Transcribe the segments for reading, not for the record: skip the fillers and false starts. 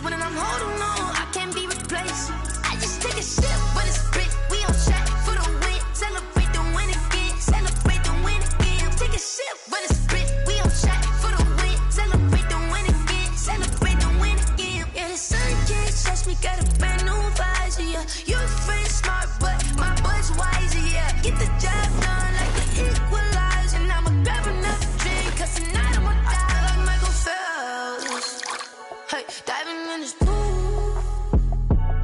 one and I'm holding on. I can't be replaced. I just take a sip when it's split. We on track for the win. Celebrate the win again. Celebrate the win again. Take a sip when it's split. We on track for the win. Celebrate the win again. Celebrate the win again. Yeah, the sun can't touch me. Got a brand new visor. Yeah, you're a friend smart, but my boy's wiser. Yeah, get the job done like the equalizer. Now I'ma grab another drink, 'cause tonight I'ma die like Michael Phelps. Hey, diving in this pool.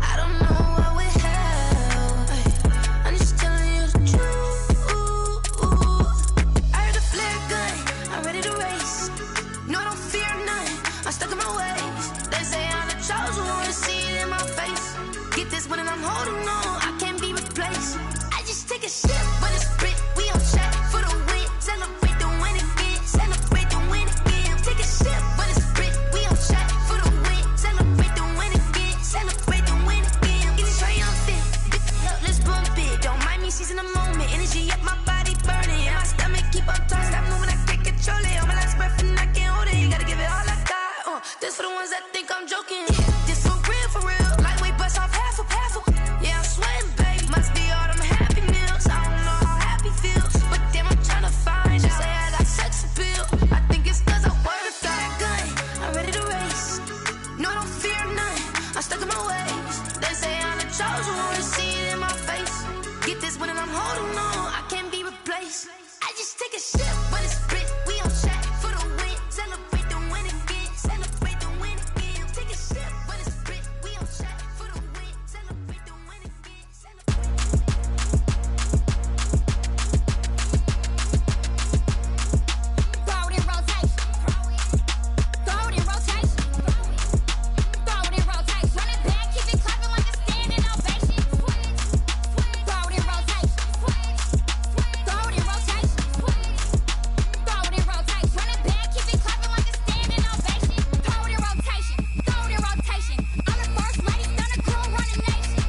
I don't know what we have. Hey, I'm just telling you the truth. I heard the flare gun. I'm ready to race. No, I don't fear none. I'm stuck in my ways. They say I'm the chosen one. To see it in my face. Get this one and I'm holding on. I can't be replaced. I just take a sip when it's split. We on track for the win. Celebrate the win again. Celebrate the win again. Take a sip when it's split. We on track for the win. Celebrate the win again. Celebrate the win again. Get it triumphant. Let's bump it. Don't mind me seizing the moment. Energy up my body burning. And my stomach keep up talk. Stop moving. I can't control it. On my last breath and I can't hold it. You gotta give it all I got. This for the ones that think I'm joking. This for real, for real. Lightweight bust off half a. Yeah, I'm sweating, babe. Must be all them happy meals. I don't know how happy feels, but damn, I'm trying to find out. Say I got sex appeal. I think it's 'cause I wear the fat gun. I'm ready to race. No, I don't fear none. I'm stuck in my ways. They say I'm the chosen one. To see it in my face. Get this one and I'm holding on. I can't be replaced. I just take a sip when it's split. We on track for the win. Celebrate the win again. Celebrate the win again. Take a sip when it's split. We on track for the win. Celebrate the win again. Throw it in rotation. Throw it in rotation. Throw it in rotation. Run it back, keep it clapping like a standing ovation. Throw it in rotation. Throw it in rotation. Throw it in rotation. Run it back, keep it clapping like a standing ovation. Throw it in rotation. Throw it in rotation. I'm the first lady, stunner girl running nation.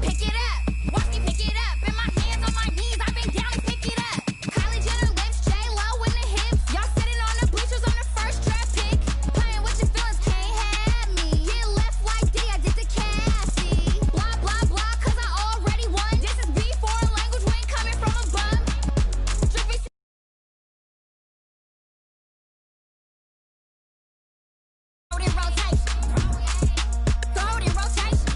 Pick it up, watch me pick it up. In my hands on my knees, I've been down and pick it up. Kylie Jenner lips, J-Lo in the hips. Y'all sitting on the bleachers on the first draft pick. Playing with your feelings, can't have me. Get left like D, I did the Cassie. Blah, blah, blah, 'cause I already won. This is B, foreign language, we ain't coming from a bum. Drippy Throw it in rotation. Throw it in rotation.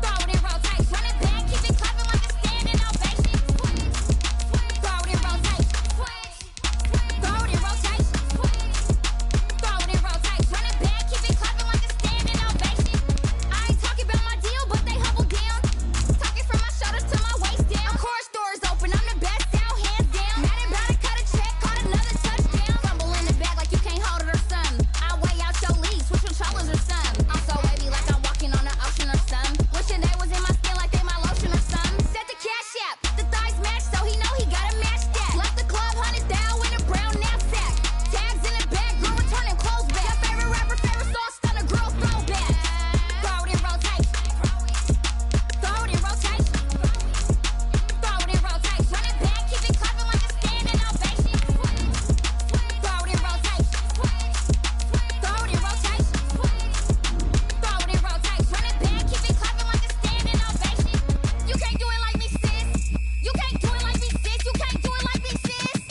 Throw it in rotation. Run it back, keep it clapping like a standing ovation. Throw it in rotation. Throw it in rotation. Throw it in rotation. Run it back, keep it clapping like a standing ovation. I ain't talking about my deal, but they humble down. Talking from my shoulders to my waist down. Course doors open, I'm the best down, hands down. Mad about it, cut a check, caught another touchdown. Fumble in the bag like you can't hold it or something. I weigh out your league, switch controllers or something. I'm so wavy like I'm walking on the ocean or something. Wishing they was in my skin like they my lotion or something. Set the cash app, the thighs match, so he know he gotta match that. Left the club, 100,000 in a brown knapsack. Tags in the bag, girl returning clothes back. Your favorite rapper, favorite song, stunner girl throwback. Throw it in rotation. Throw it in rotation. Throw it in rotation. Run it back, keep it clapping like a standing ovation. Throw it in rotation. Throw it in rotation. Throw it in rotation. Run it back, keep it clapping like a standing ovation. You can't do it like me, sis. You can't do it like me, sis. You can't do it like me, sis.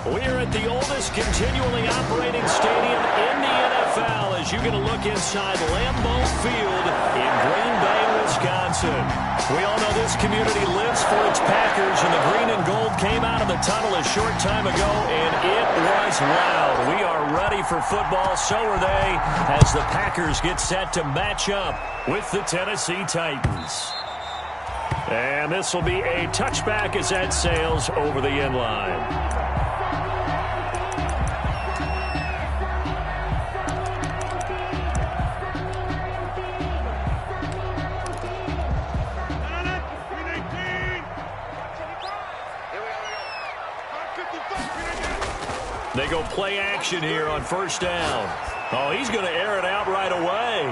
We're at the oldest continually operating stadium in the NFL as you get a look inside Lambeau Field in Green Bay, Wisconsin. We all know this community lives for its Packers, and the green and gold came out of the tunnel a short time ago, and it was loud. We are ready for football, so are they, as the Packers get set to match up with the Tennessee Titans. And this will be a touchback as that sails over the end line. They go play action here on first down. Oh, he's going to air it out right away.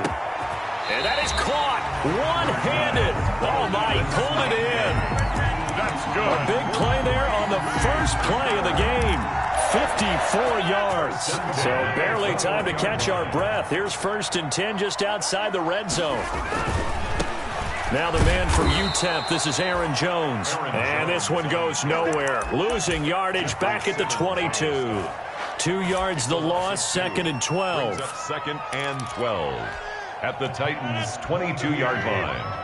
And that is caught one-handed. Oh, my, he pulled it in. That's good. A big play there on the first play of the game. 54 yards. So barely time to catch our breath. Here's 1st and 10 just outside the red zone. Now the man from UTEP, this is Aaron Jones. And this one goes nowhere. Losing yardage back at the 22. 2 yards the loss, 2nd and 12. 2nd and 12 at the Titans' 22-yard line.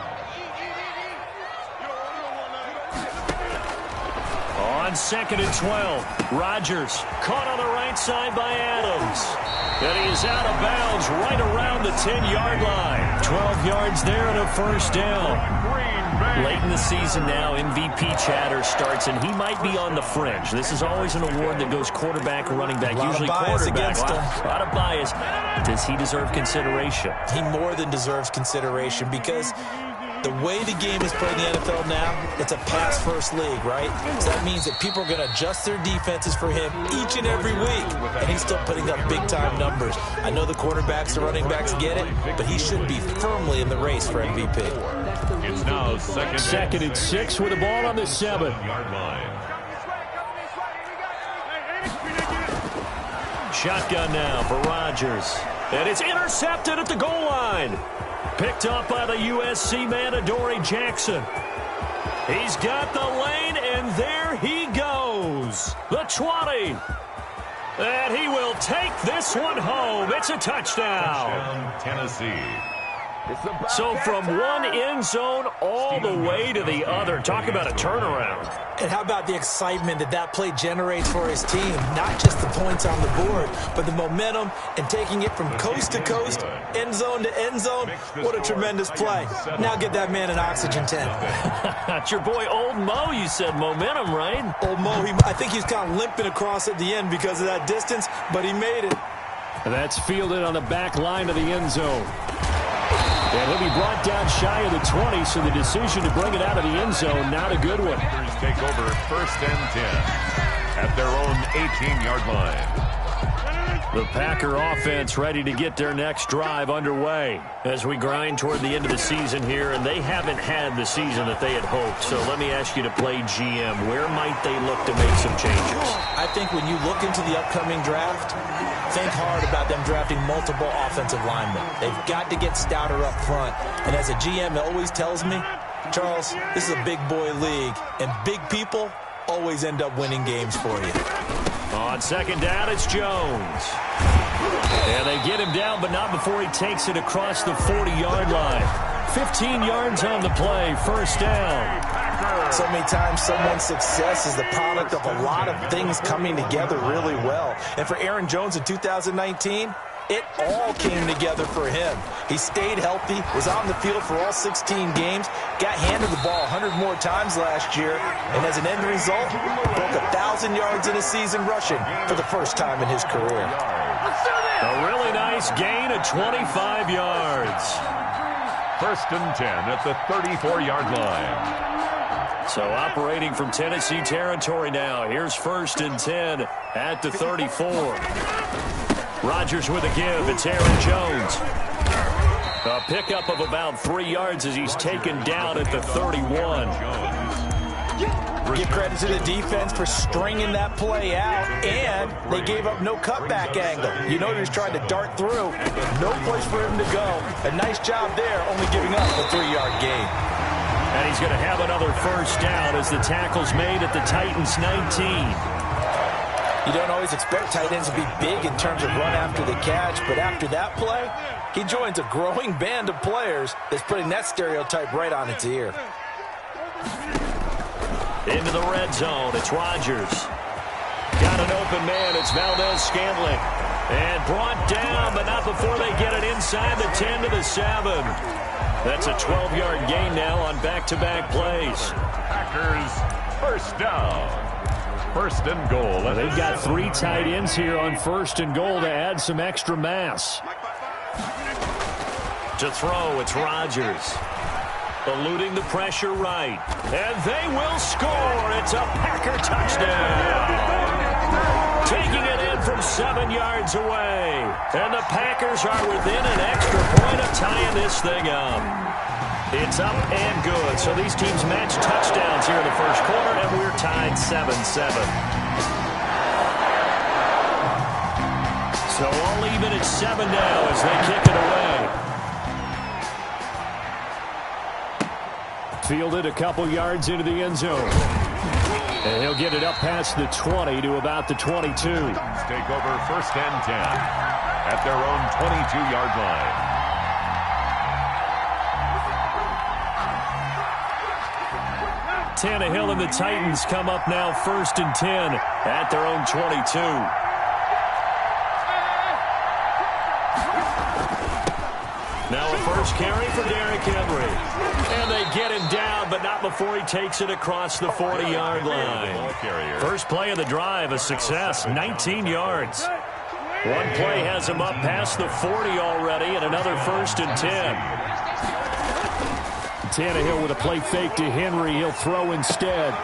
On 2nd and 12, Rodgers caught on the right side by Adams. And he is out of bounds right around the 10-yard line. 12 yards there and a first down. Late in the season now, MVP chatter starts, and he might be on the fringe. This is always an award that goes quarterback, running back, usually quarterback. A lot of bias. Does he deserve consideration? He more than deserves consideration because the way the game is played in the NFL now, it's a pass-first league, right? So that means that people are going to adjust their defenses for him each and every week, and he's still putting up big-time numbers. I know the quarterbacks, the running backs get it, but he should be firmly in the race for MVP. It's now 2nd and 6 with the ball on the 7-yard line. Shotgun now for Rodgers. And it's intercepted at the goal line. Picked up by the USC man, Adoree Jackson. He's got the lane, and there he goes. The 20. And he will take this one home. It's a touchdown. Tennessee. So from one end zone all the way to the other. Talk about a turnaround. And how about the excitement that that play generates for his team? Not just the points on the board, but the momentum and taking it from coast to coast, end zone to end zone. What a tremendous play. Now get that man an oxygen tent. It's your boy Old Mo, you said. Momentum, right? Old Mo, I think he's kind of limping across at the end because of that distance, but he made it. And that's fielded on the back line of the end zone. And he'll be brought down shy of the 20, so the decision to bring it out of the end zone, not a good one. Take over 1st and 10 at their own 18-yard line. The Packer offense ready to get their next drive underway as we grind toward the end of the season here, and they haven't had the season that they had hoped. So let me ask you to play GM. Where might they look to make some changes? I think when you look into the upcoming draft, think hard about them drafting multiple offensive linemen. They've got to get stouter up front. And as a GM always tells me, Charles, this is a big boy league, and big people always end up winning games for you. On 2nd down, it's Jones. And they get him down, but not before he takes it across the 40-yard line. 15 yards on the play, first down. So many times someone's success is the product of a lot of things coming together really well. And for Aaron Jones in 2019, it all came together for him. He stayed healthy, was on the field for all 16 games, got handed the ball 100 more times last year, and as an end result, broke 1,000 yards in a season rushing for the first time in his career. A really nice gain of 25 yards. 1st and 10 at the 34-yard line. So operating from Tennessee territory now. Here's 1st and 10 at the 34. Rodgers with a give. It's Aaron Jones. A pickup of about 3 yards as he's taken down at the 31. Give credit to the defense for stringing that play out, and they gave up no cutback angle. You know he was trying to dart through. No place for him to go. A nice job there, only giving up a 3-yard gain. And he's going to have another first down as the tackle's made at the Titans' 19. You don't always expect tight ends to be big in terms of run after the catch, but after that play, he joins a growing band of players that's putting that stereotype right on its ear. Into the red zone, it's Rodgers. Got an open man, it's Valdez-Scantling. And brought down, but not before they get it inside the 10 to the 7. That's a 12-yard gain now on back-to-back plays. Packers first down. 1st and goal. They've got 3 tight ends here on 1st and goal to add some extra mass. To throw, it's Rodgers. eluding the pressure right. And they will score. It's a Packer touchdown. Taking it in from 7 yards away. And the Packers are within an extra point of tying this thing up. It's up and good. So these teams match touchdowns here in the first quarter, and we're tied 7-7. So all even at 7 now as they kick it away. Fielded a couple yards into the end zone. And he'll get it up past the 20 to about the 22. Take over 1st and 10 at their own 22-yard line. Tannehill and the Titans come up now 1st and 10 at their own 22. Now a first carry for Derrick Henry. And they get him down, but not before he takes it across the 40-yard line. First play of the drive, a success, 19 yards. One play has him up past the 40 already, and another 1st and 10. Tannehill with a play fake to Henry. He'll throw instead.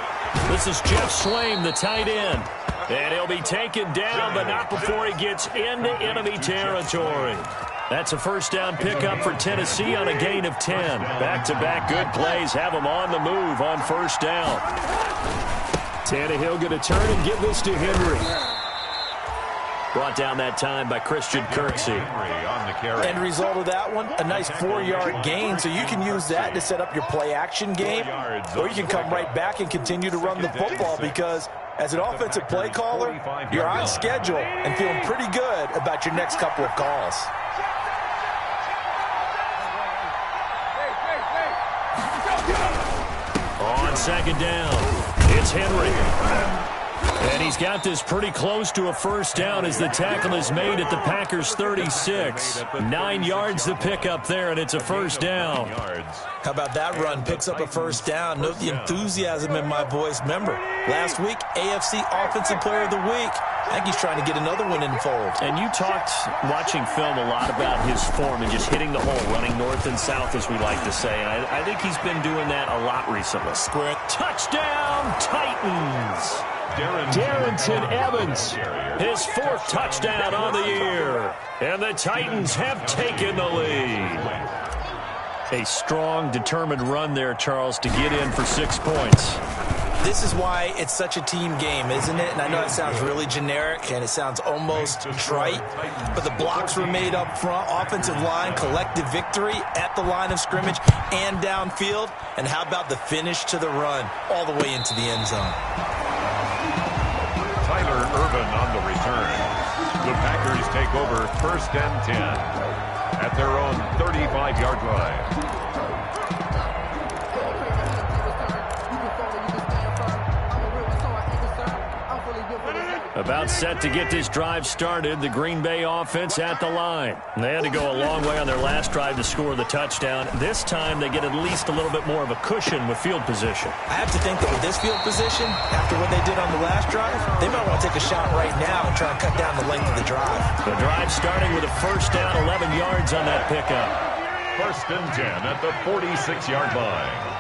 This is Jeff Swaim, the tight end. And he'll be taken down, but not before he gets into enemy territory. That's a first down pickup for Tennessee on a gain of 10. Back-to-back good plays have them on the move on first down. Tannehill going to turn and give this to Henry. Brought down that time by Christian Kirksey. End result of that one, a nice 4-yard gain, so you can use that to set up your play-action game, or you can come right back and continue to run the football because as an offensive play caller, you're on schedule and feeling pretty good about your next couple of calls. On second down, it's Henry. And he's got this pretty close to a first down as the tackle is made at the Packers' 36. 9 yards to pick up there, and it's a first down. How about that run? Picks up a first down. Note the enthusiasm in my voice. Remember, last week, AFC Offensive Player of the Week. I think he's trying to get another one in the fold. And you talked, watching film, a lot about his form and just hitting the hole, running north and south, as we like to say. And I think he's been doing that a lot recently. Square. Touchdown, Titans! Darrington Evans, his 4th touchdown on the year. And the Titans have taken the lead. A strong, determined run there, Charles, to get in for 6 points. This is why it's such a team game, isn't it? And I know it sounds really generic and it sounds almost trite, but the blocks were made up front, offensive line, collective victory at the line of scrimmage and downfield. And how about the finish to the run all the way into the end zone? Tyler Ervin on the return. The Packers take over 1st and 10 at their own 35-yard line. About set to get this drive started, the Green Bay offense at the line. They had to go a long way on their last drive to score the touchdown. This time they get at least a little bit more of a cushion with field position. I have to think that with this field position, after what they did on the last drive, they might want to take a shot right now and try and cut down the length of the drive. The drive starting with a first down, 11 yards on that pickup. 1st and 10 at the 46-yard line.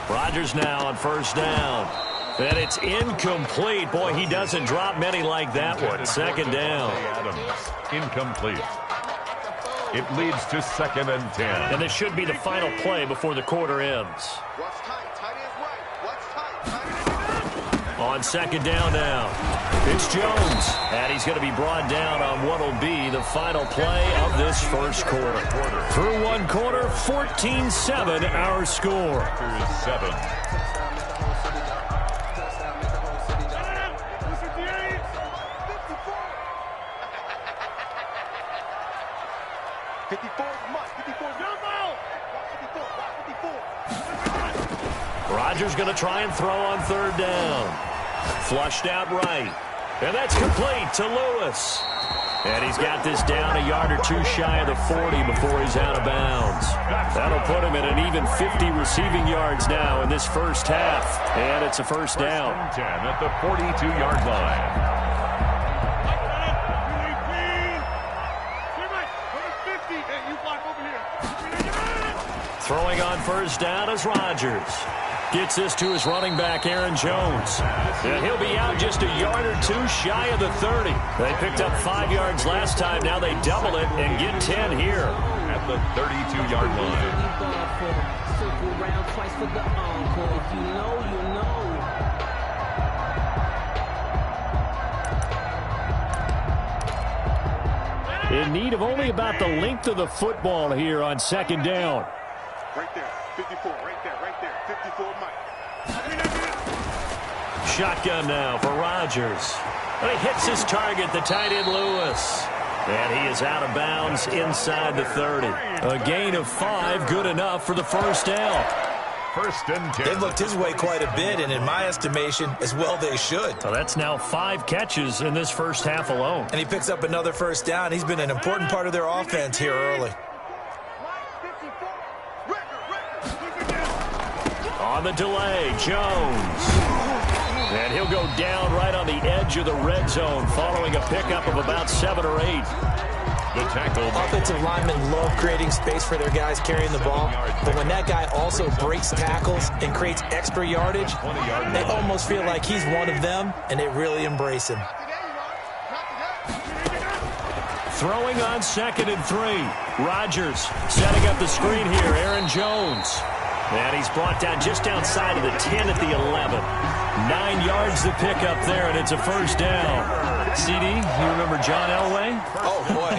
Rodgers now on first down. And it's incomplete. Boy, he doesn't drop many like that one. Second down. Adams, incomplete. It leads to 2nd and 10. And this should be the final play before the quarter ends. On second down now, it's Jones. And he's going to be brought down on what will be the final play of this first quarter. Through one quarter, 14-7 our score. 7. Rodgers going to try and throw on third down. Flushed out right. And that's complete to Lewis. And he's got this down a yard or two shy of the 40 before he's out of bounds. That'll put him at an even 50 receiving yards now in this first half. And it's a first down. 10 at the 42-yard line. Throwing on first down is Rodgers. Gets this to his running back, Aaron Jones. And he'll be out just a yard or two shy of the 30. They picked up 5 yards last time. Now they double it and get 10 here. At the 32-yard line. In need of only about the length of the football here on second down. Right there, 54, right there, 54, Mike. Shotgun now for Rodgers. And he hits his target, the tight end Lewis. And he is out of bounds inside the 30. A gain of 5, good enough for the first down. First and 10. They've looked his way quite a bit, and in my estimation, as well they should. So that's now 5 catches in this first half alone. And he picks up another first down. He's been an important part of their offense here early. On the delay, Jones. And he'll go down right on the edge of the red zone following a pickup of about 7 or 8. The tackle. Offensive linemen love creating space for their guys carrying the ball, but when that guy also breaks tackles and creates extra yardage, they almost feel like he's one of them, and they really embrace him. Throwing on 2nd and 3. Rodgers setting up the screen here, Aaron Jones. And he's brought down just outside of the 10 at the 11. 9 yards to pick up there, and it's a first down. CD, you remember John Elway? Oh, boy.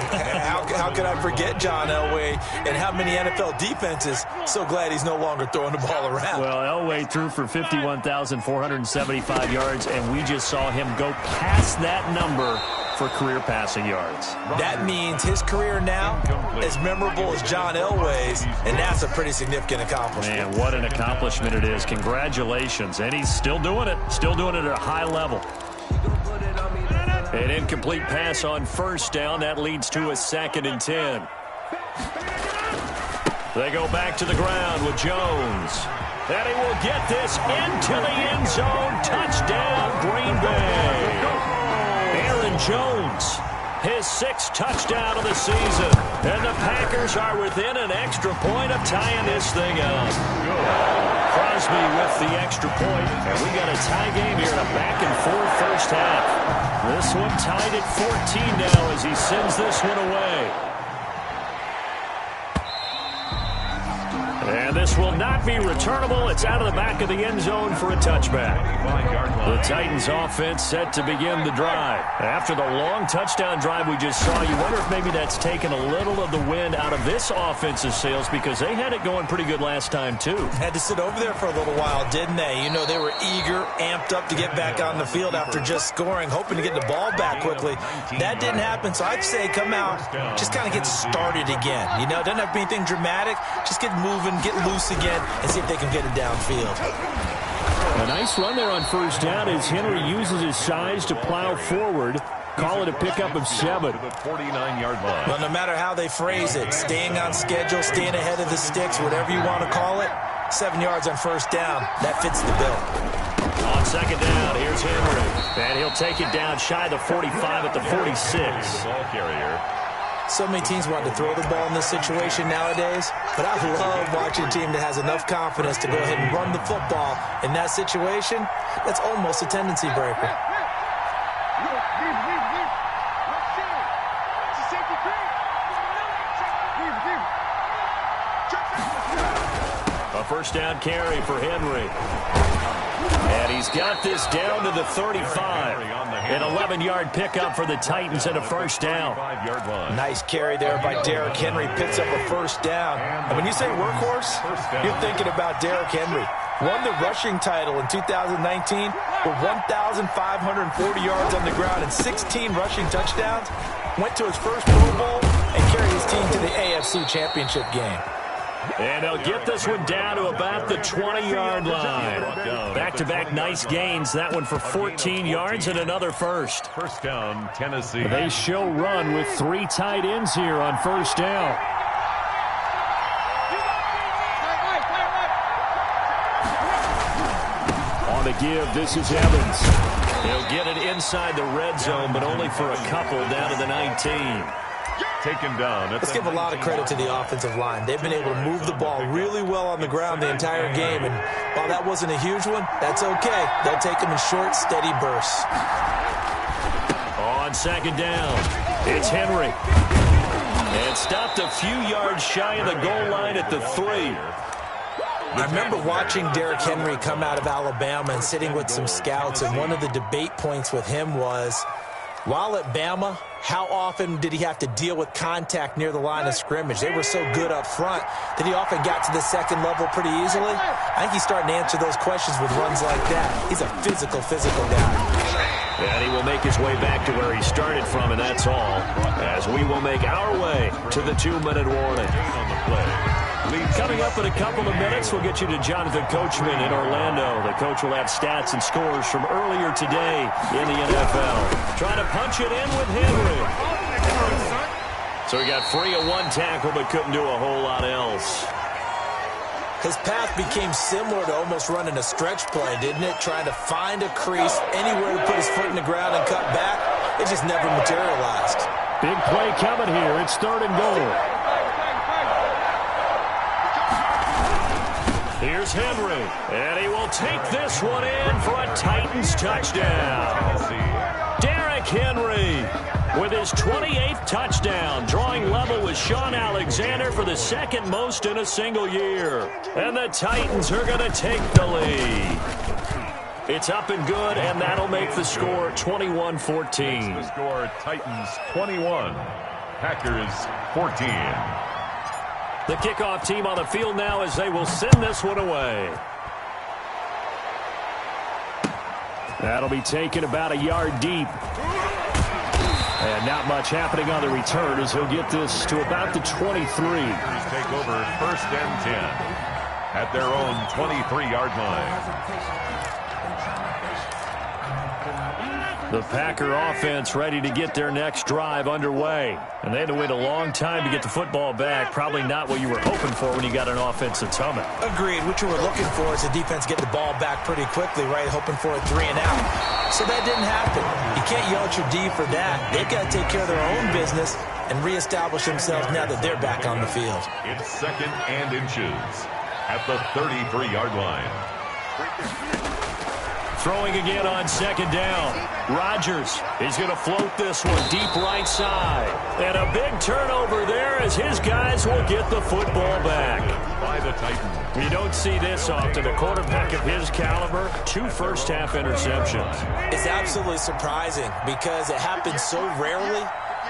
How could I forget John Elway and how many NFL defenses? So glad he's no longer throwing the ball around. Well, Elway threw for 51,475 yards, and we just saw him go past that number for career passing yards. That means his career now is memorable as John Elway's, and that's a pretty significant accomplishment. Man, what an accomplishment it is. Congratulations. And he's still doing it. Still doing it at a high level. An incomplete pass on first down. That leads to a 2nd and 10. They go back to the ground with Jones. And he will get this into the end zone. Touchdown, Green Bay. Aaron Jones, his 6th touchdown of the season. And the Packers are within an extra point of tying this thing up. Crosby with the extra point. And we got a tie game here in a back-and-forth first half. This one tied at 14 now as he sends this one away. And this will not be returnable. It's out of the back of the end zone for a touchback. The Titans offense set to begin the drive. After the long touchdown drive we just saw, you wonder if maybe that's taken a little of the wind out of this offense's sails because they had it going pretty good last time too. Had to sit over there for a little while, didn't they? You know, they were eager, amped up to get back on the field after just scoring, hoping to get the ball back quickly. That didn't happen, so I'd say come out, just kind of get started again. You know, it doesn't have to be anything dramatic. Just get moving, get loose again, and see if they can get it downfield. A nice run there on first down as Henry uses his size to plow forward. Call it a pickup of 7. To the 49-yard line. Well, no matter how they phrase it, staying on schedule, staying ahead of the sticks, whatever you want to call it, 7 yards on first down, that fits the bill. On second down, here's Henry. And he'll take it down shy of the 45 at the 46. Ball carrier. So many teams want to throw the ball in this situation nowadays, but I love watching a team that has enough confidence to go ahead and run the football in that situation. That's almost a tendency breaker. A first down carry for Henry. And he's got this down to the 35. An 11-yard pickup for the Titans and a first down. Nice carry there by Derrick Henry. Picks up a first down. And when you say workhorse, you're thinking about Derrick Henry. Won the rushing title in 2019 with 1,540 yards on the ground and 16 rushing touchdowns. Went to his first Pro Bowl and carried his team to the AFC Championship game. And they'll get this one down to about the 20-yard line. Back-to-back nice gains. That one for 14 yards and another first. First down, Tennessee. They show run with 3 tight ends here on first down. On the give, this is Evans. He'll get it inside the red zone, but only for a couple down to the 19. Taken down. Let's give a lot of credit to the offensive line. They've been able to move the ball really well on the ground the entire game, and while that wasn't a huge one, that's okay. They'll take them in short, steady bursts. On second down, it's Henry. And stopped a few yards shy of the goal line at the 3. I remember watching Derrick Henry come out of Alabama and sitting with some scouts, and one of the debate points with him was, while at Bama, how often did he have to deal with contact near the line of scrimmage? They were so good up front that he often got to the second level pretty easily. I think he's starting to answer those questions with runs like that. He's a physical guy. And he will make his way back to where he started from, and that's all, as we will make our way to the 2-minute warning. On the play. Coming up in a couple of minutes, we'll get you to Jonathan Coachman in Orlando. The coach will have stats and scores from earlier today in the NFL. Trying to punch it in with Henry. So he got free of 1 tackle, but couldn't do a whole lot else. His path became similar to almost running a stretch play, didn't it? Trying to find a crease, anywhere to put his foot in the ground and cut back. It just never materialized. Big play coming here. It's 3rd and goal. Here's Henry, and he will take this one in for a Titans touchdown. Derrick Henry with his 28th touchdown, drawing level with Sean Alexander for the 2nd most in a single year. And the Titans are going to take the lead. It's up and good, and that'll make the score 21-14. The score, Titans 21, Packers 14. The kickoff team on the field now as they will send this one away. That'll be taken about a yard deep. And not much happening on the return as he'll get this to about the 23. Take over 1st and 10 at their own 23-yard line. The Packer offense ready to get their next drive underway. And they had to wait a long time to get the football back. Probably not what you were hoping for when you got an offense that's humming. Agreed. What you were looking for is the defense get the ball back pretty quickly, right? Hoping for a 3 and out. So that didn't happen. You can't yell at your D for that. They've got to take care of their own business and reestablish themselves now that they're back on the field. It's 2nd and inches at the 33-yard line. Throwing again on 2nd down. Rodgers is going to float this one deep right side. And a big turnover there as his guys will get the football back. By the Titans. You don't see this often. A quarterback of his caliber, 2 first-half interceptions. It's absolutely surprising because it happens so rarely.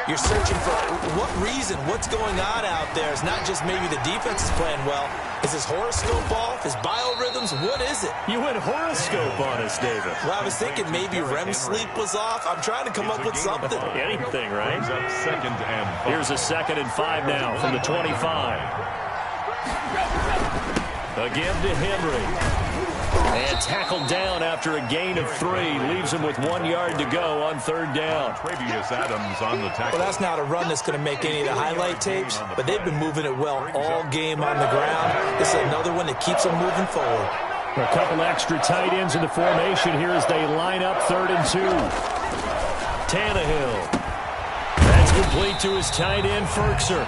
You're searching for what reason, what's going on out there. It's not just maybe the defense is playing well. Is his horoscope off? His biorhythms? What is it? You went horoscope on us, David. Well, I was thinking maybe REM sleep was off. I'm trying to come up with something. Anything, right? Brings up 2nd and 5. Here's a 2nd and 5 now from the 25. Again to Henry. And tackled down after a gain of 3. Leaves him with 1 yard to go on 3rd down. Travius Adams on the tackle. Well, that's not a run that's going to make any of the highlight tapes, but they've been moving it well all game on the ground. This is another one that keeps them moving forward. A couple extra tight ends in the formation here as they line up 3rd and 2. Tannehill. That's complete to his tight end, Ferkser.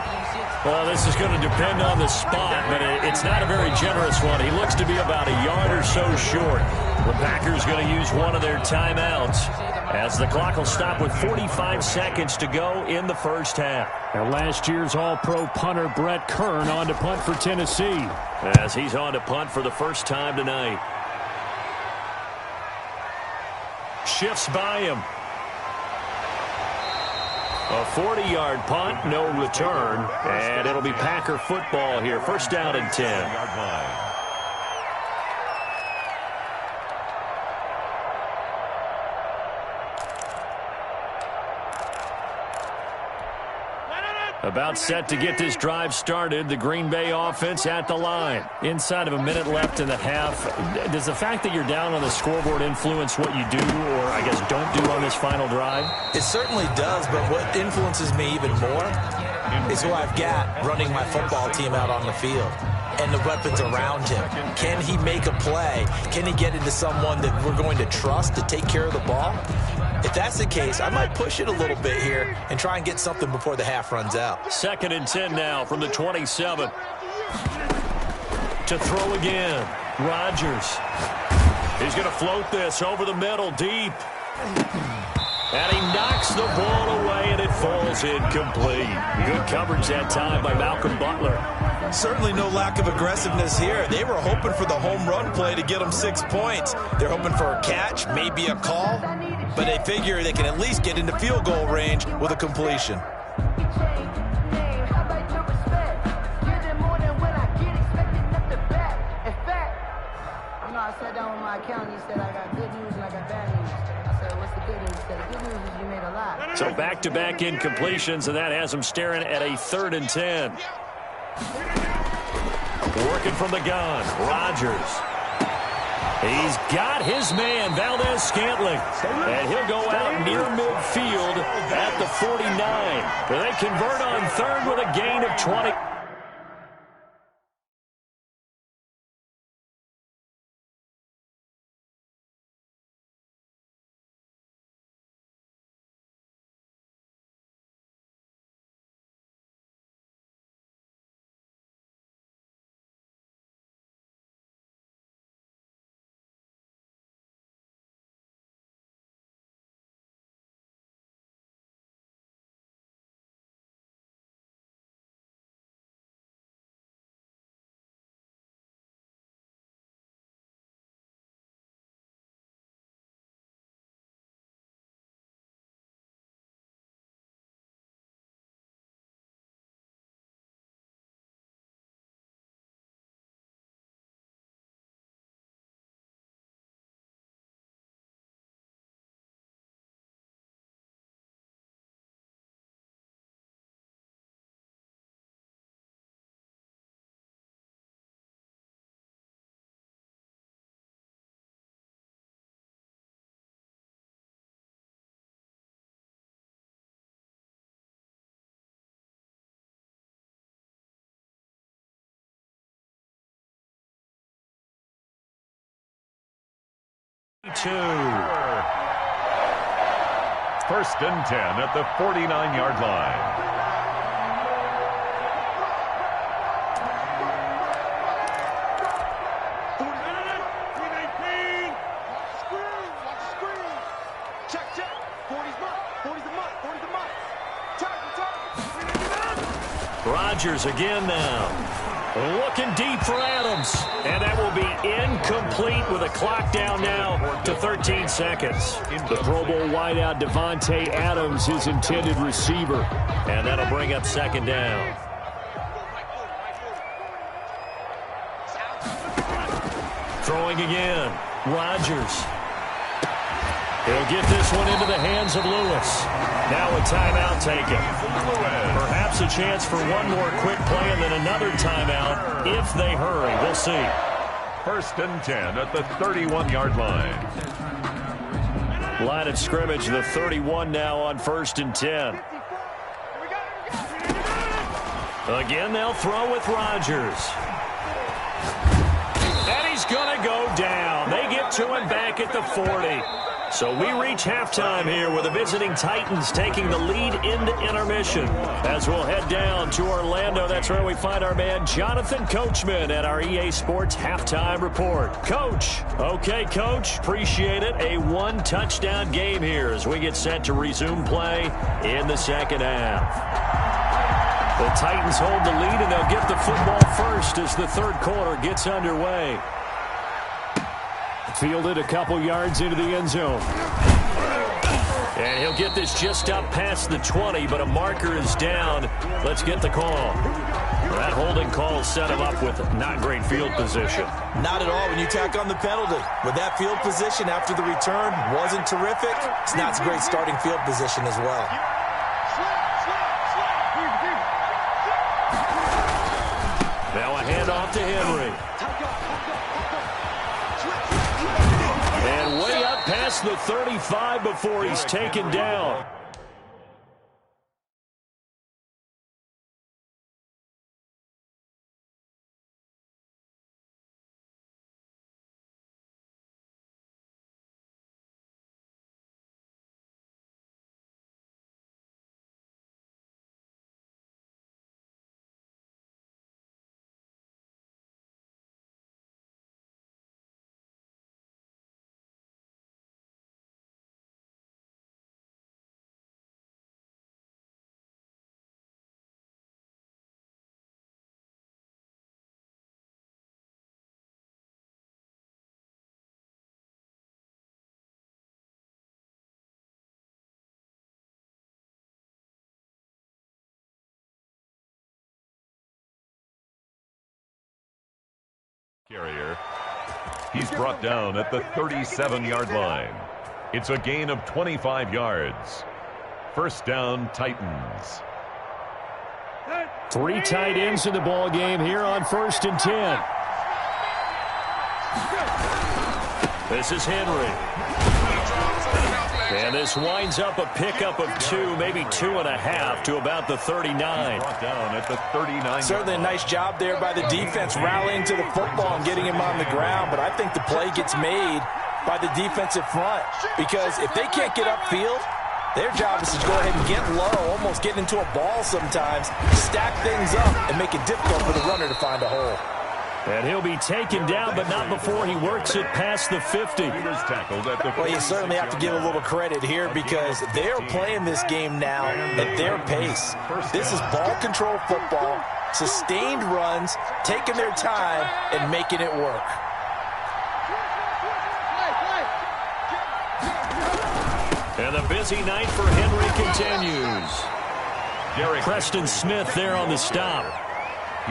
Well, this is going to depend on the spot, but it's not a very generous one. He looks to be about a yard or so short. The Packers going to use one of their timeouts as the clock will stop with 45 seconds to go in the first half. And last year's All-Pro punter Brett Kern on to punt for Tennessee as he's on to punt for the first time tonight. Shifts by him. A 40-yard punt, no return, and it'll be Packer football here. First down and 10. About set to get this drive started. The Green Bay offense at the line. Inside of a minute left in the half. Does the fact that you're down on the scoreboard influence what you do, or I guess don't do on this final drive? It certainly does, but what influences me even more is who I've got running my football team out on the field and the weapons around him. Can he make a play? Can he get into someone that we're going to trust to take care of the ball? If that's the case, I might push it a little bit here and try and get something before the half runs out. 2nd and 10 now from the 27. To throw again. Rodgers. He's going to float this over the middle, deep. And he knocks the ball away, and it falls incomplete. Good coverage that time by Malcolm Butler. Certainly no lack of aggressiveness here. They were hoping for the home run play to get them 6 points. They're hoping for a catch, maybe a call, but they figure they can at least get into field goal range with a completion. I sat down with my accountant. He said I got good news and I got bad news. I said, what's the good news? He said, the good news is you made a lot. So back-to-back incompletions, and that has him staring at a 3rd and 10. Working from the gun, Rodgers. He's got his man, Valdez-Scantling. And he'll go out near midfield at the 49. They convert on 3rd with a gain of 20. First and 10 at the 49-yard line. Rodgers again now. Looking deep for Adams. And that will be incomplete with a clock down now to 13 seconds. The Pro Bowl wideout Devontae Adams, his intended receiver. And that'll bring up 2nd down. Throwing again. Rodgers. He'll get this one into the hands of Lewis. Now a timeout taken. Perhaps a chance for one more quick play and then another timeout if they hurry. We'll see. First and 10 at the 31-yard line. Line of scrimmage, the 31 now on 1st and 10. Again, they'll throw with Rodgers. And he's going to go down. They get to him back at the 40. So we reach halftime here with the visiting Titans taking the lead into intermission. As we'll head down to Orlando, that's where we find our man Jonathan Coachman at our EA Sports Halftime Report. Coach. Okay, Coach. Appreciate it. A one-touchdown game here as we get set to resume play in the 2nd half. The Titans hold the lead, and they'll get the football first as the 3rd quarter gets underway. Fielded a couple yards into the end zone. And he'll get this just up past the 20, but a marker is down. Let's get the call. That holding call set him up with not great field position. Not at all when you tack on the penalty. With that field position after the return wasn't terrific, it's not a great starting field position as well. Now a handoff to Henry. And way up past the 35 before he's taken down. Carrier. He's brought down at the 37-yard line. It's a gain of 25 yards. First down, Titans. 3 tight ends in the ball game here on 1st and 10. This is Henry. And this winds up a pickup of 2, maybe 2.5 to about the 39. Brought down at the 39. Certainly a nice job there by the defense rallying to the football and getting him on the ground, but I think the play gets made by the defensive front because if they can't get upfield, their job is to go ahead and get low, almost get into a ball sometimes, stack things up, and make it difficult for the runner to find a hole. And he'll be taken down, but not before he works it past the 50. Well, you certainly have to give a little credit here because they're playing this game now at their pace. This is ball control football, sustained runs, taking their time, and making it work. And the busy night for Henry continues. Preston Smith there on the stop.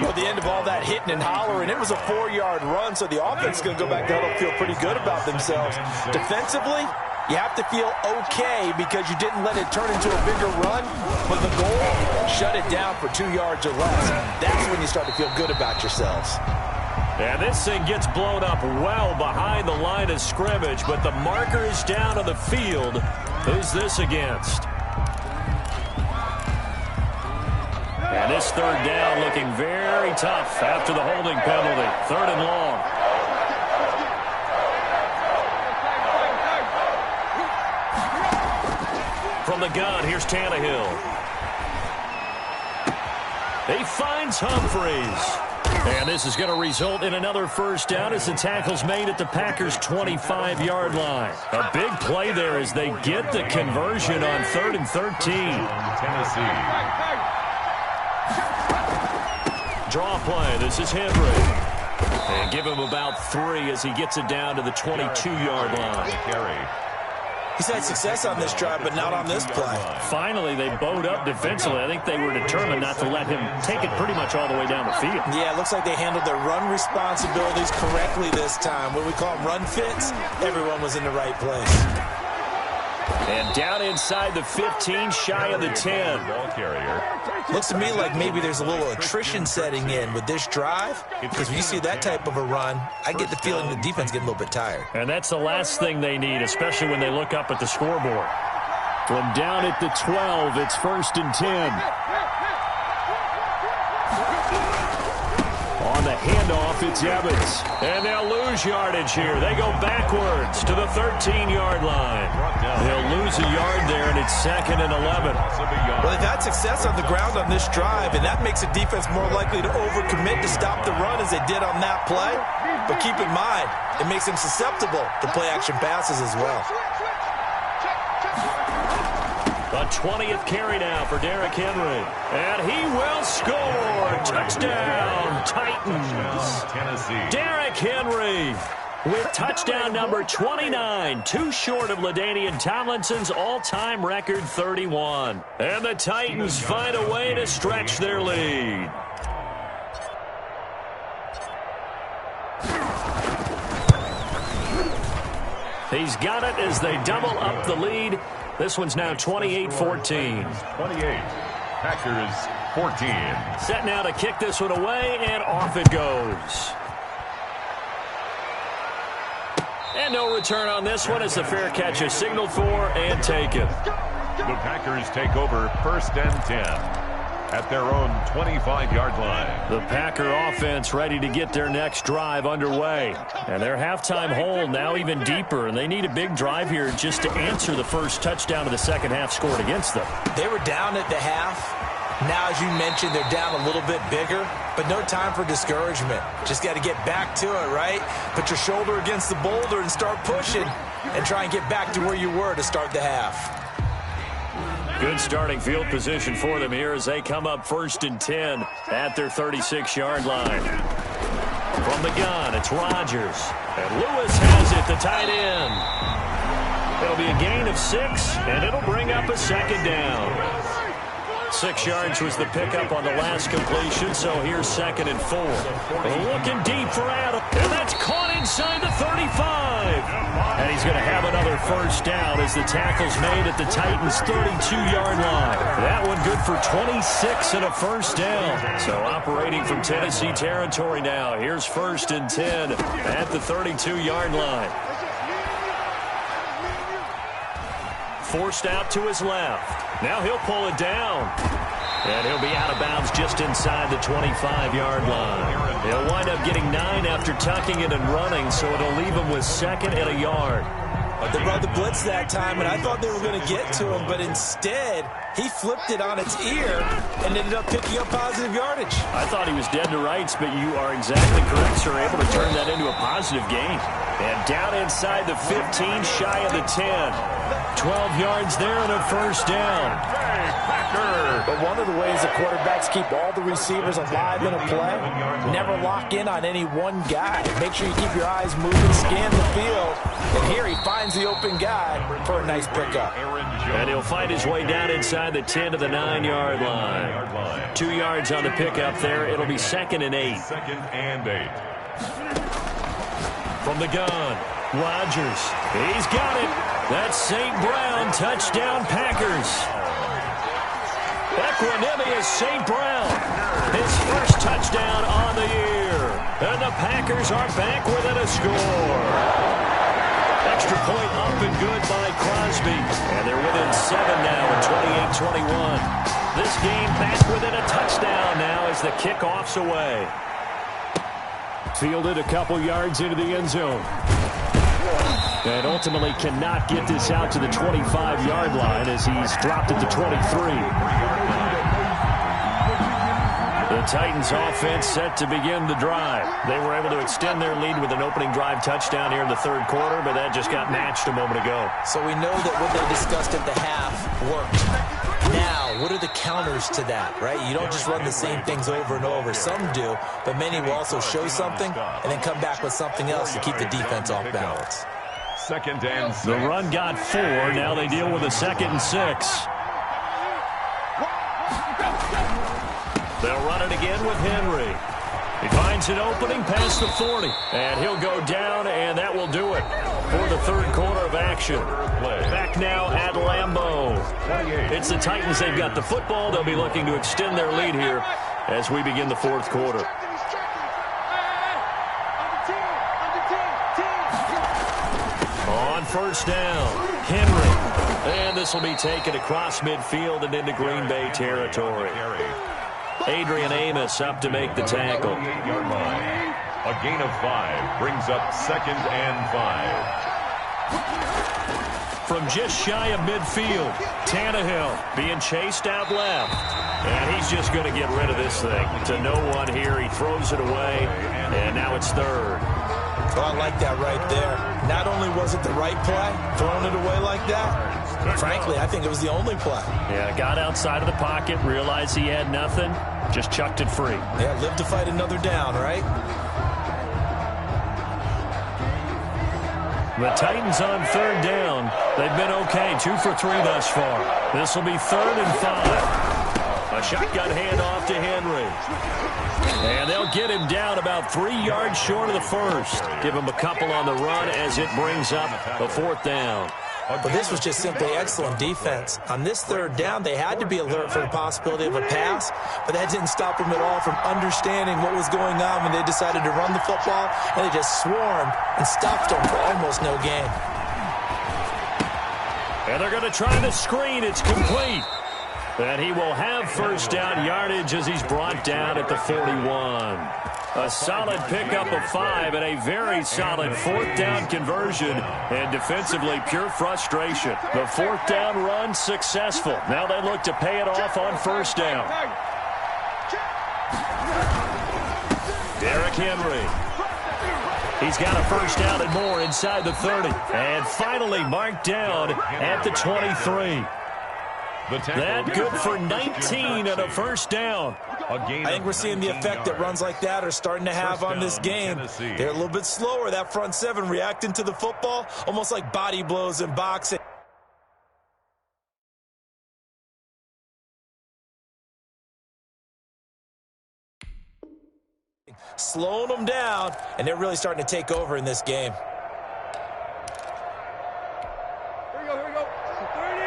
Well, at the end of all that hitting and hollering, it was a 4-yard run, so the offense is going to go back down and feel pretty good about themselves. Defensively, you have to feel okay because you didn't let it turn into a bigger run, but the goal, shut it down for 2 yards or less. That's when you start to feel good about yourselves. And this thing gets blown up well behind the line of scrimmage, but the marker is down on the field. Who's this against? And this 3rd down looking very tough after the holding penalty. 3rd and long. From the gun, here's Tannehill. He finds Humphreys. And this is going to result in another 1st down as the tackle's made at the Packers' 25-yard line. A big play there as they get the conversion on 3rd and 13. Tennessee. Draw play. This is Henry. And give him about 3 as he gets it down to the 22-yard line. He's had success on this drive, but not on this play. Finally, they bowed up defensively. I think they were determined not to let him take it pretty much all the way down the field. Yeah, it looks like they handled their run responsibilities correctly this time. When we call them run fits, everyone was in the right place. And down inside the 15, shy of the 10. Ball carrier. Looks to me like maybe there's a little attrition setting in with this drive, because when you see that type of a run, I get the feeling the defense getting a little bit tired. And that's the last thing they need, especially when they look up at the scoreboard. From down at the 12, it's 1st and 10. On the handoff, it's Evans. And they'll lose yardage here. They go backwards to the 13-yard line. They'll lose a yard there, and it's 2nd and 11. Well, they've had success on the ground on this drive, and that makes the defense more likely to overcommit to stop the run as they did on that play. But keep in mind, it makes them susceptible to play-action passes as well. The 20th carry now for Derrick Henry. And he will score. Touchdown, Titans. Derrick Henry with touchdown number 29. Too short of LaDainian Tomlinson's all-time record 31. And the Titans find a way to stretch their lead. He's got it as they double up the lead. This one's now 28-14. 28. Packers 14. Set now to kick this one away, and off it goes. And no return on this one as the fair catch is signaled for and taken. The Packers take over 1st and 10 at their own 25-yard line. The Packer offense ready to get their next drive underway. And their halftime hole now even deeper, and they need a big drive here just to answer the first touchdown of the second half scored against them. They were down at the half. Now, as you mentioned, they're down a little bit bigger, but no time for discouragement. Just got to get back to it, right? Put your shoulder against the boulder and start pushing and try and get back to where you were to start the half. Good starting field position for them here as they come up 1st and 10 at their 36-yard line. From the gun, it's Rodgers. And Lewis has it, the tight end. It'll be a gain of 6, and it'll bring up a second down. 6 yards was the pickup on the last completion, so here's 2nd and 4. Looking deep for Adam, and that's caught inside the 35. And he's going to have another first down as the tackle's made at the Titans' 32-yard line. That one good for 26 and a first down. So operating from Tennessee territory now. Here's 1st and 10 at the 32-yard line. Forced out to his left. Now he'll pull it down. And he'll be out of bounds just inside the 25-yard line. He'll wind up getting 9 after tucking it and running, so it'll leave him with 2nd and a yard. They brought the blitz that time, and I thought they were going to get to him, but instead, he flipped it on its ear and ended up picking up positive yardage. I thought he was dead to rights, but you are exactly correct, sir. Able to turn that into a positive gain. And down inside the 15, shy of the 10. 12 yards there and a first down. But one of the ways the quarterbacks keep all the receivers alive in a play, never lock in on any one guy. Make sure you keep your eyes moving, scan the field, and here he finds the open guy for a nice pickup. And he'll find his way down inside the 10 to the 9-yard line. 2 yards on the pickup there. It'll be 2nd and 8. 2nd and 8. From the gun, Rodgers. He's got it. That's St. Brown. Touchdown, Packers. Equanimous St. Brown. His first touchdown on the year. And the Packers are back within a score. Extra point up and good by Crosby. And they're within 7 now at 28-21. This game back within a touchdown now as the kickoff's away. Fielded a couple yards into the end zone. And ultimately cannot get this out to the 25-yard line as he's dropped at the 23. The Titans offense set to begin the drive. They were able to extend their lead with an opening drive touchdown here in the 3rd quarter, but that just got matched a moment ago. So we know that what they discussed at the half worked. Now, what are the counters to that, right? You don't just run the same things over and over. Some do, but many will also show something and then come back with something else to keep the defense off balance. 2nd and 6. The run got 4. Now they deal with a 2nd and 6. They'll run it again with Henry. He finds an opening past the 40. And he'll go down, and that will do it for the 3rd quarter of action. Back now at Lambeau. It's the Titans. They've got the football. They'll be looking to extend their lead here as we begin the 4th quarter. On first down, Henry. And this will be taken across midfield and into Green Bay territory. Adrian Amos up to make the tackle. A gain of 5 brings up 2nd and 5. From just shy of midfield, Tannehill being chased out left. And he's just going to get rid of this thing. To no one here, he throws it away, and now it's 3rd. Well, I like that right there. Not only was it the right play, throwing it away like that, frankly, I think it was the only play. Yeah, got outside of the pocket, realized he had nothing, just chucked it free. Yeah, live to fight another down, right? The Titans on 3rd down. They've been okay, 2 for 3 thus far. This will be 3rd and 5. A shotgun handoff to Henry. And they'll get him down about 3 yards short of the 1st. Give him a couple on the run as it brings up a 4th down. But this was just simply excellent defense. On this third down, they had to be alert for the possibility of a pass, but that didn't stop them at all from understanding what was going on when they decided to run the football, and they just swarmed and stuffed them for almost no gain. And they're going to try the screen. It's complete. And he will have first down yardage as he's brought down at the 41. A solid pickup of 5 and a very solid fourth down conversion. And defensively, pure frustration. The fourth down run successful. Now they look to pay it off on first down. Derrick Henry. He's got a first down and more inside the 30. And finally marked down at the 23. That good for 19 and a first down. I think we're seeing the effect that runs like that are starting to have on this game. They're a little bit slower, that front seven, reacting to the football, almost like body blows in boxing. Slowing them down, and they're really starting to take over in this game. Here we go. 30!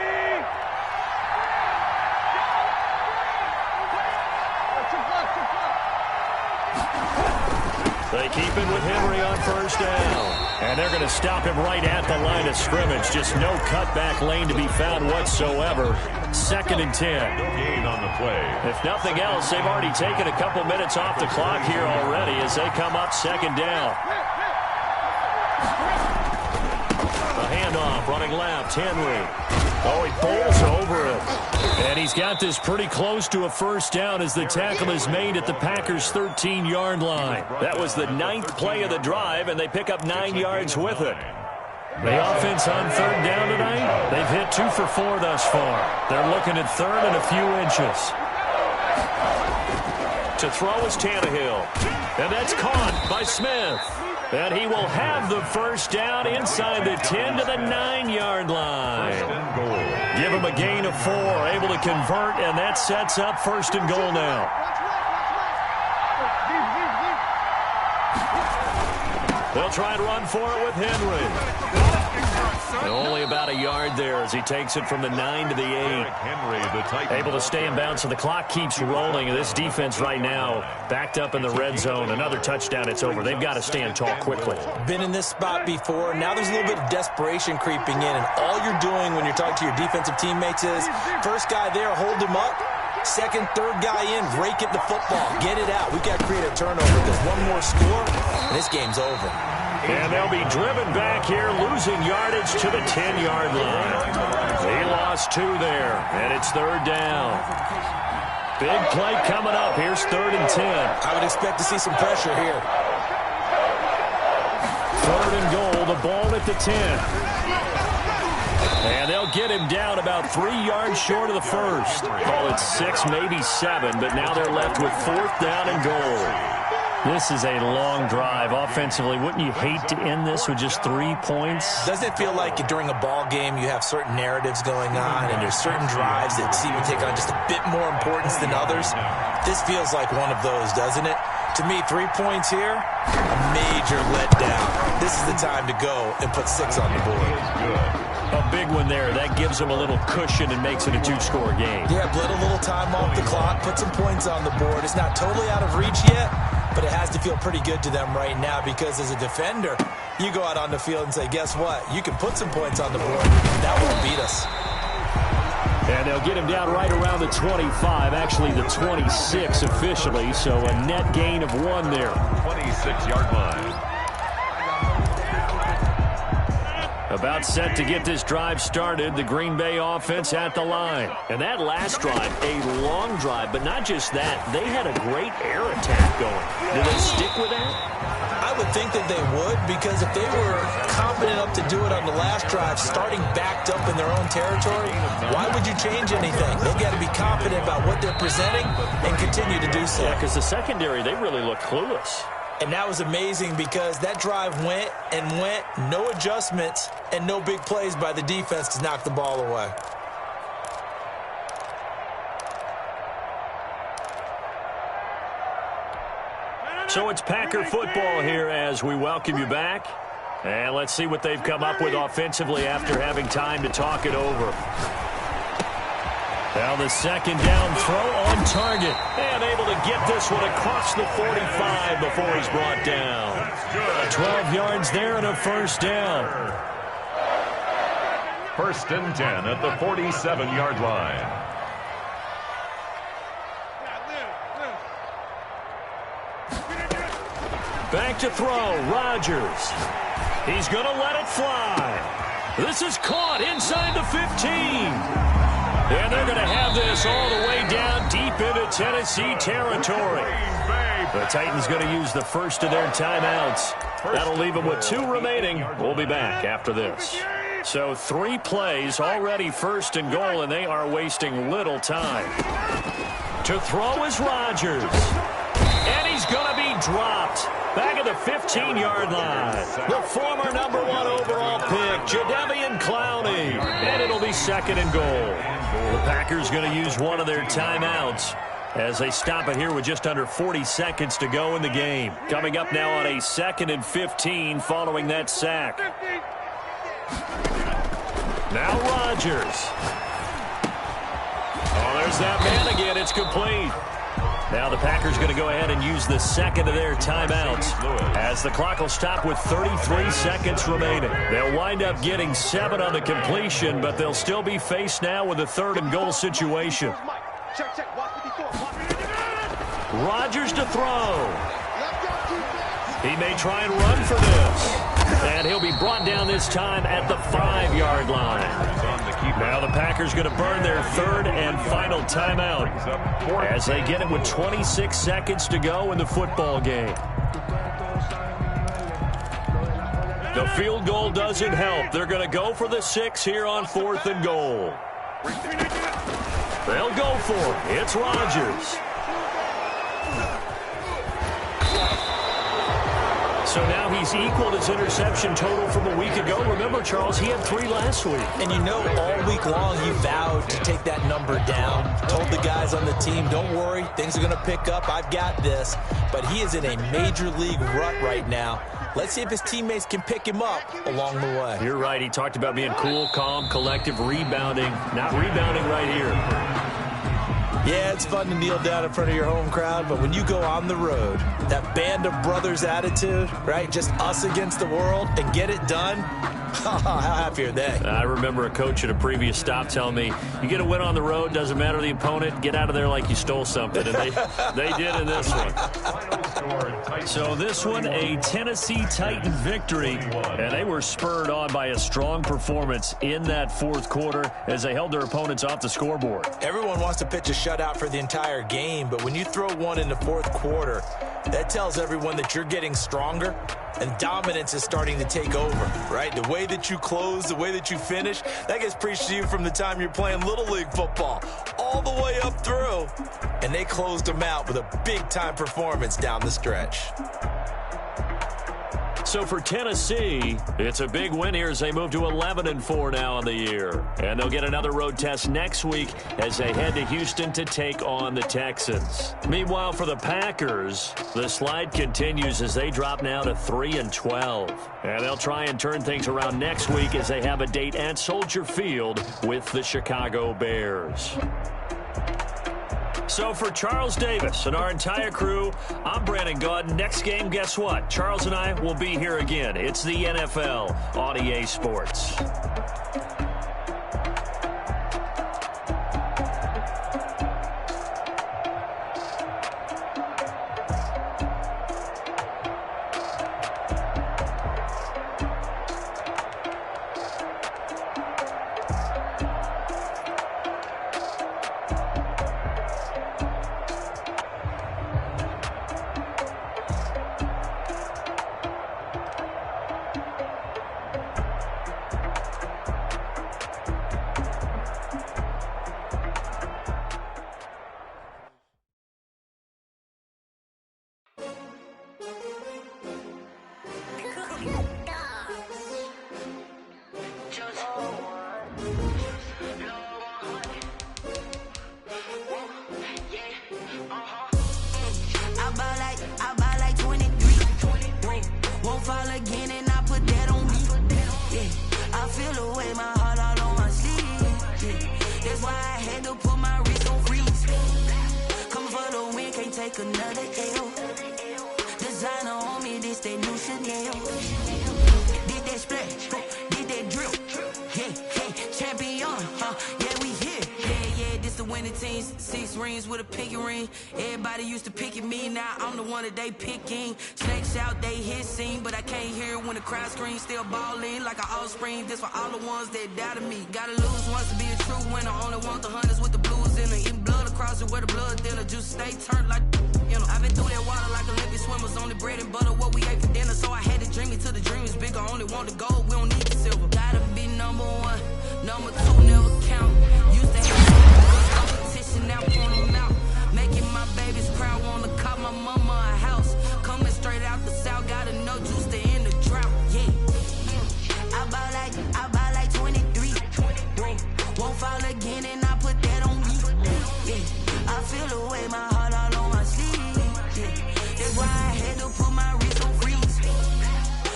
They keep it with Henry on first down. And they're going to stop him right at the line of scrimmage. Just no cutback lane to be found whatsoever. 2nd and 10. Gain on the play. If nothing else, they've already taken a couple minutes off the clock here already as they come up 2nd down. A handoff, running left, Henry. Oh, he bowls over it. And he's got this pretty close to a first down as the tackle is made at the Packers' 13-yard line. That was the 9th play of the drive, and they pick up 9 yards with it. The offense on third down tonight, they've hit 2 for 4 thus far. They're looking at third and a few inches. To throw is Tannehill. And that's caught by Smith. And he will have the first down inside the 10 to the 9-yard line. Give him a gain of 4, able to convert, and that sets up 1st and goal now. They'll try and run for it with Henry. Only about a yard there as he takes it from the 9 to the 8. Able to stay in bounds, so the clock keeps rolling. This defense right now backed up in the red zone. Another touchdown, it's over. They've got to stand tall quickly. Been in this spot before. Now there's a little bit of desperation creeping in, and all you're doing when you're talking to your defensive teammates is first guy there, hold him up. Second, third guy in, rake it the football. Get it out. We've got to create a turnover because one more score, and this game's over. And they'll be driven back here, losing yardage to the 10-yard line. They lost 2 there, and it's third down. Big play coming up. Here's 3rd and 10. I would expect to see some pressure here. 3rd and goal, the ball at the 10. And they'll get him down about 3 yards short of the first. Call it 6, maybe 7, but now they're left with 4th down and goal. This is a long drive offensively. Wouldn't you hate to end this with just 3 points? Doesn't it feel like during a ball game you have certain narratives going on and there's certain drives that seem to take on just a bit more importance than others? This feels like one of those, doesn't it? To me, 3 points here, a major letdown. This is the time to go and put 6 on the board. A big one there. That gives them a little cushion and makes it a 2-score game. Yeah, bled a little time off the clock, put some points on the board. It's not totally out of reach yet, but it has to feel pretty good to them right now because as a defender, you go out on the field and say, guess what? You can put some points on the board. That won't beat us. And they'll get him down right around the 25, actually the 26 officially, so a net gain of 1 there. 26-yard line. About set to get this drive started, the Green Bay offense at the line. And that last drive, a long drive, but not just that. They had a great air attack going. Do they stick with that? I would think that they would, because if they were confident enough to do it on the last drive, starting backed up in their own territory, why would you change anything? They've got to be confident about what they're presenting and continue to do so. Yeah, because the secondary, they really look clueless. And that was amazing because that drive went and went, no adjustments and no big plays by the defense to knock the ball away. So it's Packer football here as we welcome you back. And let's see what they've come up with offensively after having time to talk it over. Now the second down throw on target. And able to get this one across the 45 before he's brought down. 12 yards there and a first down. First and 10 at the 47-yard line. Back to throw, Rodgers. He's going to let it fly. This is caught inside the 15. And they're going to have this all the way down deep into Tennessee territory. The Titans going to use the first of their timeouts. That'll leave them with 2 remaining. We'll be back after this. So 3 plays already first and goal, and they are wasting little time. To throw is Rodgers. And he's going to be dropped. Back at the 15-yard line. The former number 1 overall pick, Jadeveon Clowney. And it'll be second and goal. The Packers going to use one of their timeouts as they stop it here with just under 40 seconds to go in the game. Coming up now on a 2nd and 15 following that sack. Now Rodgers. Oh, there's that man again. It's complete. Now the Packers going to go ahead and use the second of their timeouts as the clock will stop with 33 seconds remaining. They'll wind up getting 7 on the completion, but they'll still be faced now with a 3rd and goal situation. Rodgers to throw. He may try and run for this. And he'll be brought down this time at the 5-yard line. Now the Packers going to burn their 3rd and final timeout as they get it with 26 seconds to go in the football game. The field goal doesn't help. They're going to go for the 6 here on 4th and goal. They'll go for it. It's Rodgers. So now he's equaled his interception total from a week ago. Remember, Charles, he had 3 last week. And you know, all week long he vowed to take that number down. Told the guys on the team, don't worry, things are going to pick up. I've got this. But he is in a major league rut right now. Let's see if his teammates can pick him up along the way. You're right. He talked about being cool, calm, collective, rebounding. Not rebounding right here. Yeah, it's fun to kneel down in front of your home crowd, but when you go on the road, that band of brothers attitude, right, just us against the world, and get it done, how happy are they? I remember a coach at a previous stop telling me, you get a win on the road, doesn't matter the opponent, get out of there like you stole something, and they did in this one. So this one, a Tennessee Titan victory, and they were spurred on by a strong performance in that 4th quarter as they held their opponents off the scoreboard. Everyone wants to pitch a shutout for the entire game, but when you throw one in the 4th quarter, that tells everyone that you're getting stronger and dominance is starting to take over, right? The way that you close, the way that you finish, that gets preached to you from the time you're playing Little League football all the way up through. And they closed them out with a big-time performance down the stretch. So for Tennessee, it's a big win here as they move to 11-4 now on the year. And they'll get another road test next week as they head to Houston to take on the Texans. Meanwhile, for the Packers, the slide continues as they drop now to 3-12. And they'll try and turn things around next week as they have a date at Soldier Field with the Chicago Bears. So for Charles Davis and our entire crew, I'm Brandon Gaudin. Next game, guess what? Charles and I will be here again. It's the NFL on EA Sports. take another L. Designer on me, this that new Chanel. Did that splash, did that drill. Yeah, champion, yeah, we here. Yeah, this the winning team. 6 rings with a pinky ring. Everybody used to pick at me, now I'm the one that they picking. Snakes out, they hit scene, but I can't hear it when the crowd screams. Still ballin' like an offspring. This for all the ones that doubted me. Gotta lose once to be a true winner. Only want the hunters with the blues in it. Eating blood across it where the blood thinner. Juice stay turned like, you know. I've been through that water like Olympic swimmers. Only bread and butter, what we ate for dinner. So I had to dream it till the dream is bigger. Only want the gold, we don't need the silver. Gotta be number 1, number 2 never count. Used to have competition, now point them out. Making my babies proud, wanna cop my mama a house. Coming straight out the south, gotta know juice to end the drought. Yeah, I buy like 23. Won't fall again, and I put that on me. Yeah, I feel the way, my heart all on my sleeve. Yeah, that's why I had to put my wrist on freeze.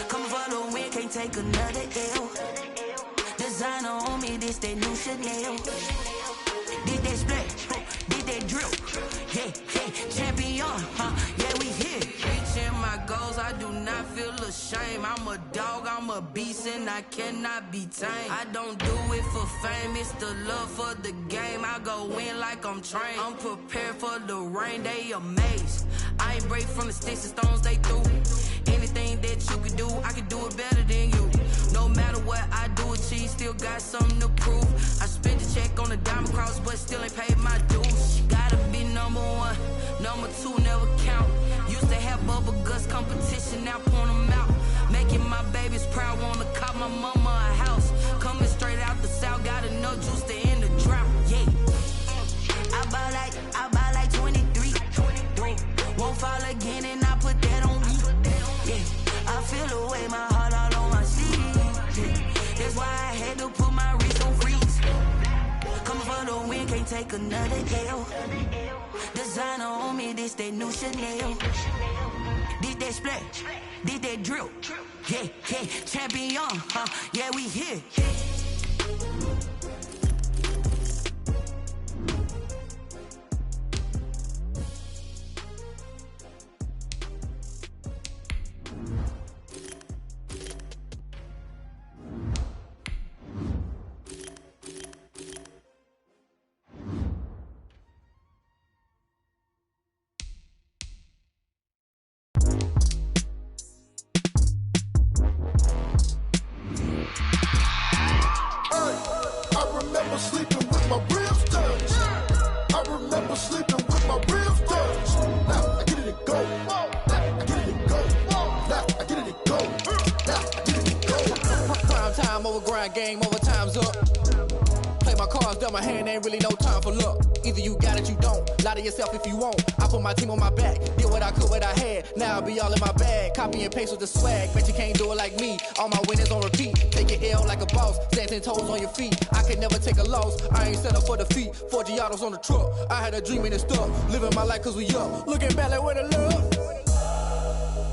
Come for the win, can't take another L. Designer on me, this that new Chanel. Did that splash, did that drill. Yeah, champion, yeah, we here. Reaching my goals, I do not feel ashamed. I'm a dog, I'm a beast, and I cannot be tamed. I don't do it for fame, it's the love for the game. I go in like I'm trained. I'm prepared for the rain, they amazed. I ain't break from the sticks and stones they threw. Anything that you could do, I can do it better than you. No matter what I do, achieve, still got something to prove. I spent the check on the diamond cross, but still ain't paid my dues. Gotta be number 1, number 2 never count. Used to have bubble guts competition, now point them out. Making my babies proud, wanna cop my mama a house. Coming straight out the south, gotta know juice to end the drought. Yeah, I buy like 23. Won't fall again, and I put that on me. Yeah, I feel the way, my heart all on my sleeve. Yeah, that's why I had to put my wrist on freeze. Coming for the win, can't take another L. Designer on me, this that new Chanel. Did that splash, did that drill. Yeah, champion, yeah, we here. Sleeping with my ribs touched. I remember sleeping with my ribs touched. Now I get it and go. Now I get it and go. Now I get it and go. Now I get it and go. Prime time over grind game, over time's up. Play my cards, dealt my hand, ain't really no time for luck. Either you got it, you don't. Lie to yourself if you won't. I put my team on my back, did what I could, what I had. Now I'll be all in my bag, copy and paste with the swag. Bet you can't do it like me. All my winners on repeat. Take your L like a boss, stand 10 toes on your feet. I can never take a loss. I ain't set up for defeat. 4 Giottos on the truck. I had a dream and it stuck. Living my life cause we up. Looking back like where the love.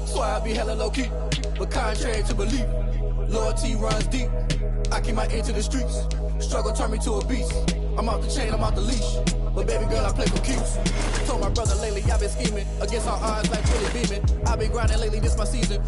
So I be hella low key, but contrary to belief, loyalty runs deep. I keep my ear to the streets. Struggle turned me to a beast. I'm off the chain, I'm off the leash. But baby girl, I play for keeps. Told my brother lately, I've been scheming against all odds like Willie Beeman. I've been grinding lately, this my season.